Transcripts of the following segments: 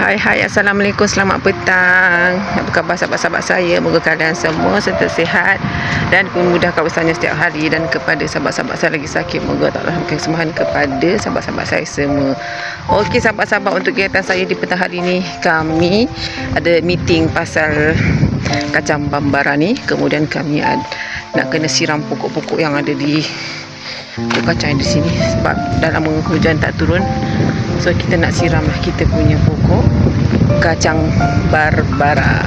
Hai, Assalamualaikum, selamat petang. Apa khabar sahabat-sahabat saya? Moga kalian semua sentiasa sihat dan memudahkan usahanya setiap hari. Dan kepada sahabat-sahabat saya lagi sakit, moga tak Allah memberikan kesembuhan kepada sahabat-sahabat saya semua. Okey sahabat-sahabat, untuk kegiatan saya di petang hari ni, kami ada meeting pasal kacang bambara ni. Kemudian kami nak kena siram pokok-pokok yang ada di pokok kacang di sini sebab dah lama hujan tak turun. So kita nak siram lah kita punya pokok kacang barbara.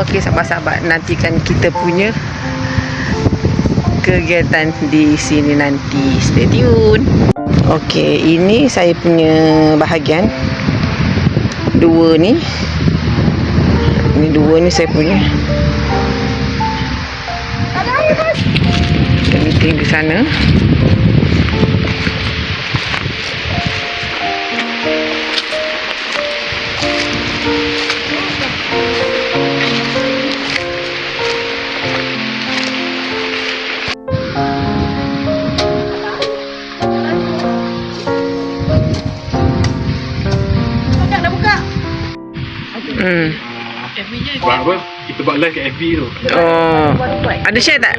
Okey sahabat-sahabat, nantikan kita punya kegiatan di sini nanti. Stay tune. Okey, ini saya punya bahagian dua ni. Ini dua ni saya punya. Kita meeting di sana. Buat apa? Kita buat live kat FB tu. Oh, ada share tak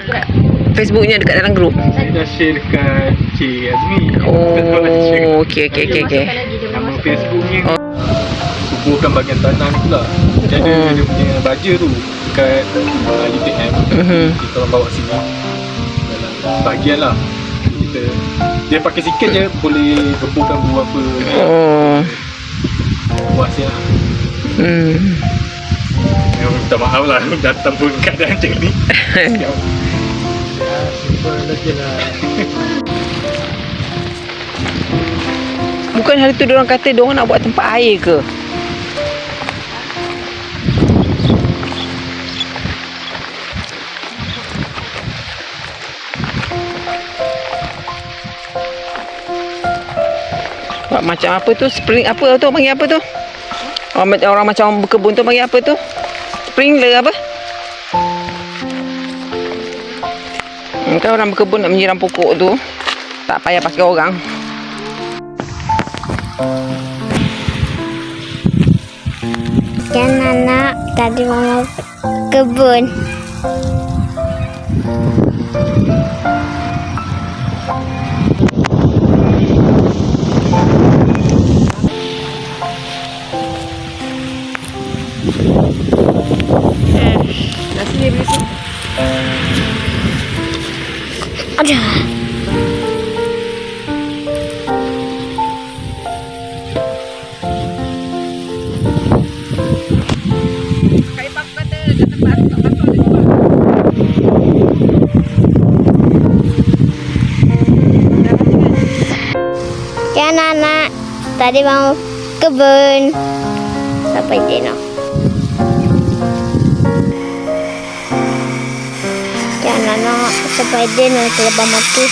Facebooknya dekat dalam grup? Saya dah share dekat Cik Azmi. Oh, okey. Nama Facebooknya Suburkan Bahagian Tanah ni pula. Dia ada dia punya baja tu dekat LTM. Kita orang bawa sini dalam bahagian lah. Dia pakai sikit je boleh gepurkan beberapa buah hasil lah. Minta maaf lah datang pun keadaan macam ni. Simple lagi lah. Bukan hari tu diorang kata diorang nak buat tempat air ke? Buat macam apa tu? Spring apa tu? Panggil apa tu? Orang macam berkebun tu panggil apa tu? Sprinkler apa? Kan orang berkebun nak menyiram pokok tu, tak payah pakai orang. Kan anak tadi mau kebun. Nasi beli tu. Aduh. Kayak pak kata kat tempat tak pasal dia buat. Kan anak tadi mau kebun. Sampai dia nak. Kan anak sampai dia nak terbang mati.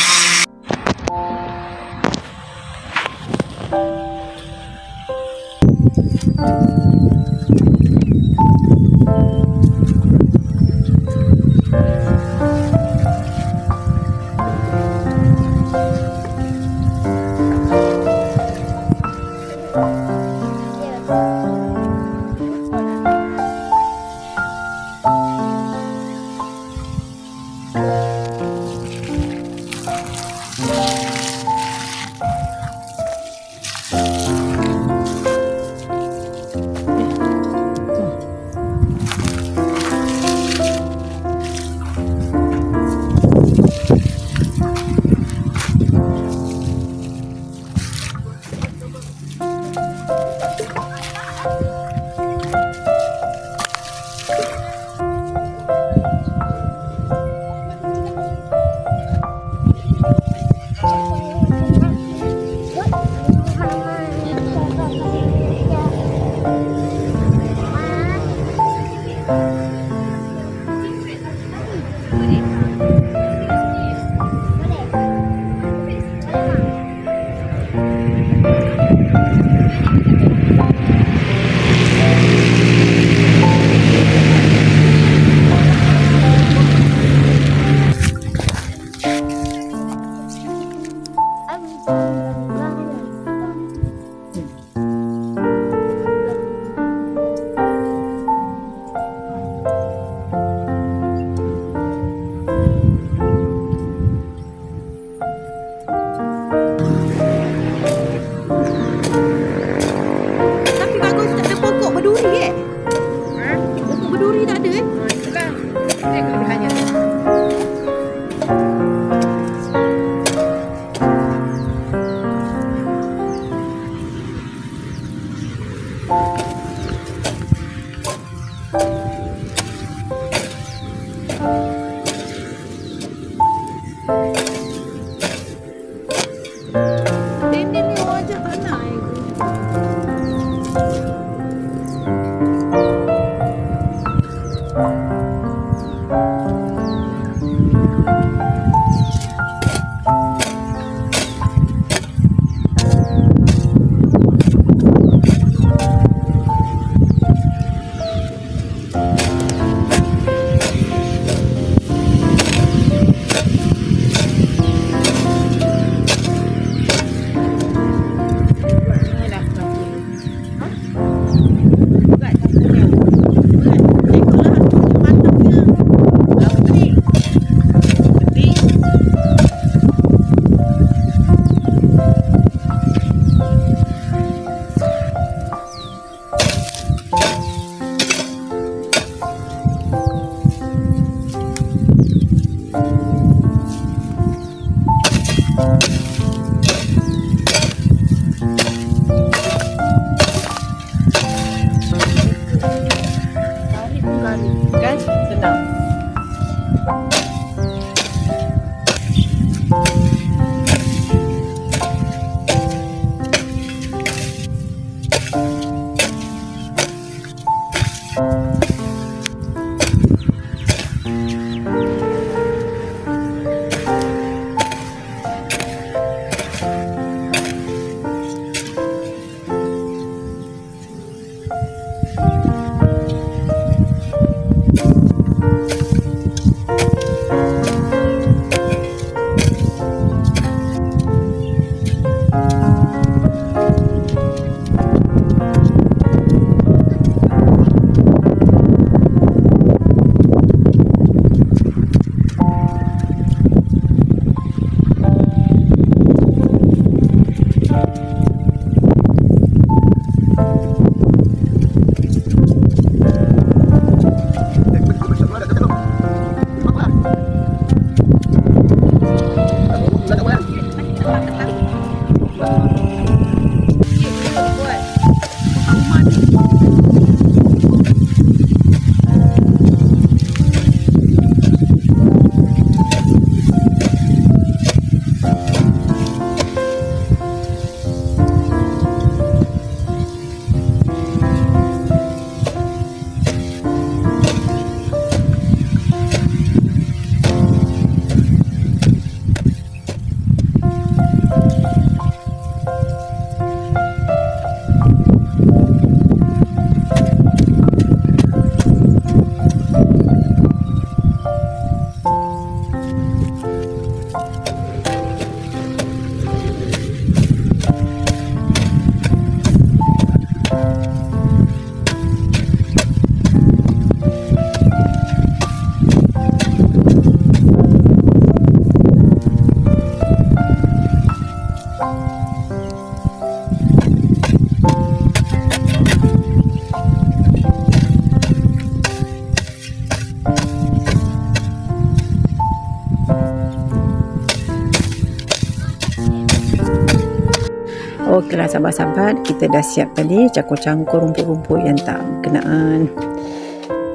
Okeylah sahabat-sahabat, kita dah siap tadi cangkul-cangkul rumput-rumput yang tak berkenaan.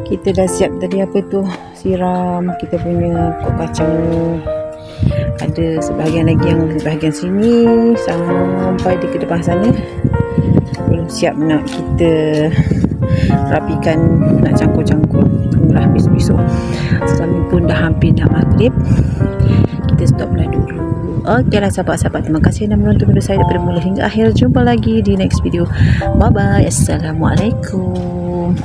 Kita dah siap tadi apa tu, siram kita punya pokok kacang. Ada sebahagian lagi yang di bahagian sini sampai di ke depan sana. Belum siap nak kita rapikan, nak cangkul-cangkul. Tunggulah besok-besok. Sekarang pun dah hampir nak maghrib. Kita stoplah dulu. Okeylah sahabat-sahabat, terima kasih dah menonton video saya daripada mula hingga akhir. Jumpa lagi di next video. Bye bye. Assalamualaikum.